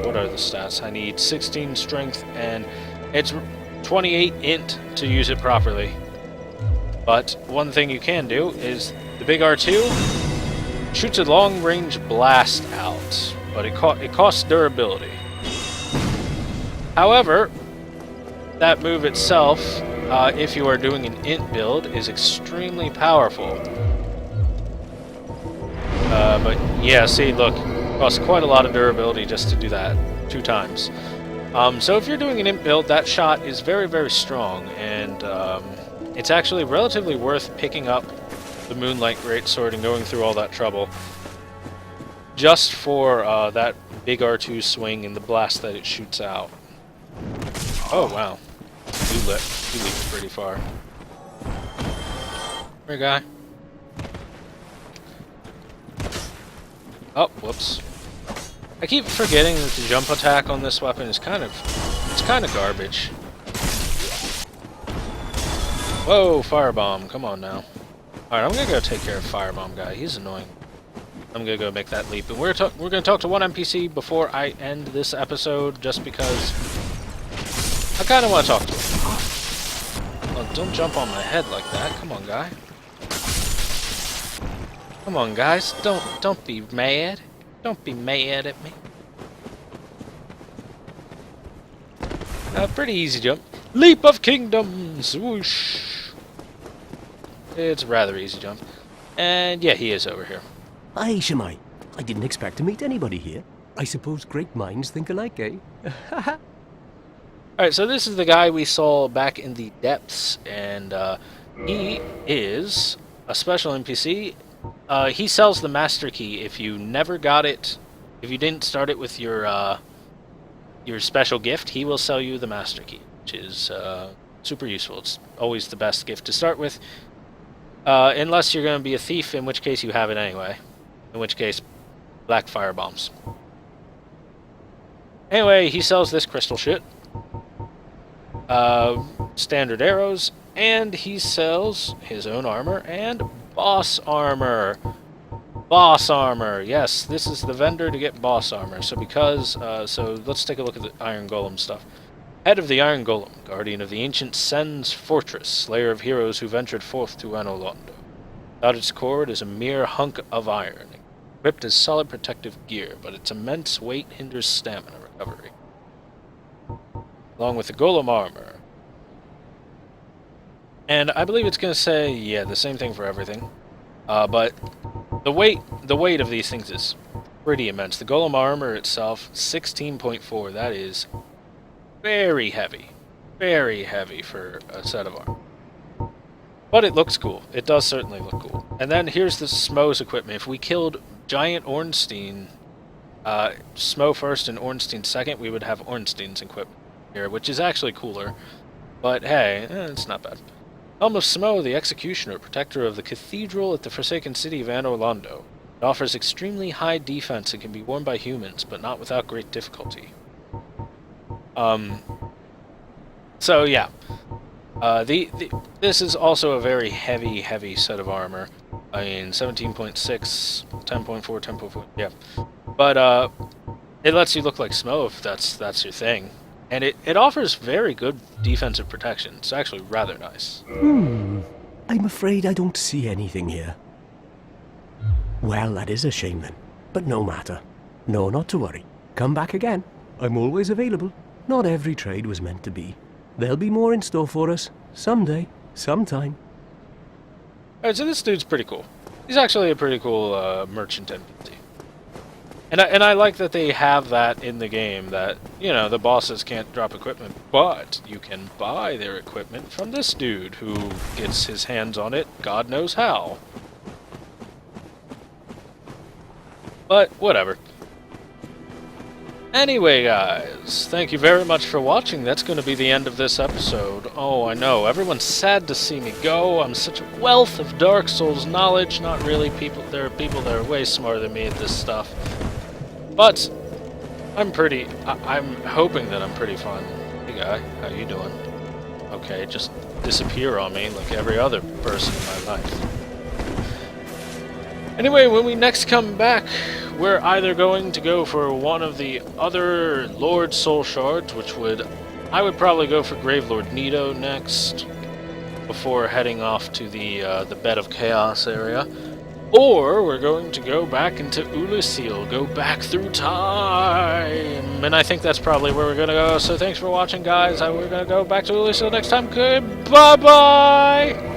What are the stats? I need 16 strength and it's 28 int to use it properly. But one thing you can do is the big R2 shoots a long-range blast out, but it costs durability. However, that move itself, if you are doing an int build, is extremely powerful. But yeah, see, look, it costs quite a lot of durability just to do that 2 times. So if you're doing an int build, that shot is very, very strong, and it's actually relatively worth picking up the Moonlight Greatsword and going through all that trouble just for that big R2 swing and the blast that it shoots out. Oh, wow. You leaped pretty far. Here, guy. Oh, whoops. I keep forgetting that the jump attack on this weapon is kind of garbage. Whoa, Firebomb, come on now. Alright, I'm gonna go take care of Firebomb guy. He's annoying. I'm gonna go make that leap. And we're gonna talk to one NPC before I end this episode, just because I kinda wanna talk to him. Oh, don't jump on my head like that. Come on, guy. Come on, guys. Don't be mad. Don't be mad at me. Pretty easy jump. Leap of Kingdoms! Whoosh! It's a rather easy jump. And yeah, he is over here. Hi, Shemai. I didn't expect to meet anybody here. I suppose great minds think alike, eh? Alright, so this is the guy we saw back in the depths, and he is a special NPC. He sells the Master Key. If you never got it, if you didn't start it with your special gift, he will sell you the Master Key, which is super useful. It's always the best gift to start with, unless you're going to be a thief, in which case you have it anyway. In which case, black fire bombs. Anyway, he sells this crystal shit. Standard arrows, and he sells his own armor and boss armor. Boss armor, yes, this is the vendor to get boss armor. So so let's take a look at the Iron Golem stuff. Head of the Iron Golem, guardian of the ancient Sen's fortress, slayer of heroes who ventured forth to Anolondo. Without its core, it is a mere hunk of iron, equipped as solid protective gear, but its immense weight hinders stamina recovery. Along with the Golem armor. And I believe it's going to say, yeah, the same thing for everything. But the weight of these things is pretty immense. The Golem armor itself, 16.4. That is very heavy for a set of armor. But it looks cool. It does certainly look cool. And then here's the Smo's equipment. If we killed Giant Ornstein, Smo first and Ornstein second, we would have Ornstein's equipment here, which is actually cooler. But hey, it's not bad. Helm of Smo, the Executioner, protector of the cathedral at the Forsaken City of Anolondo. It offers extremely high defense and can be worn by humans, but not without great difficulty. So yeah. This is also a very heavy set of armor. I mean, 17.6, 10.4, 10.4, yeah. But, it lets you look like Smo if that's your thing. And it offers very good defensive protection. It's actually rather nice. I'm afraid I don't see anything here. Well, that is a shame then. But no matter. No, not to worry. Come back again. I'm always available. Not every trade was meant to be. There'll be more in store for us. Someday. Sometime. Alright, so this dude's pretty cool. He's actually a pretty cool merchant NPC. And I like that they have that in the game, that, you know, the bosses can't drop equipment, but you can buy their equipment from this dude who gets his hands on it God knows how. But, whatever. Anyway, guys, thank you very much for watching. That's going to be the end of this episode. Oh, I know, everyone's sad to see me go. I'm such a wealth of Dark Souls knowledge. Not really. There are people that are way smarter than me at this stuff. But I'm hoping that I'm pretty fun. Hey, guy, how you doing? Okay, just disappear on me like every other person in my life. Anyway, when we next come back, we're either going to go for one of the other Lord Soul Shards, I would probably go for Gravelord Nito next, before heading off to the Bed of Chaos area. Or we're going to go back into Ulusil, go back through time. And I think that's probably where we're going to go. So thanks for watching, guys. We're going to go back to Ulusil next time. Goodbye-bye!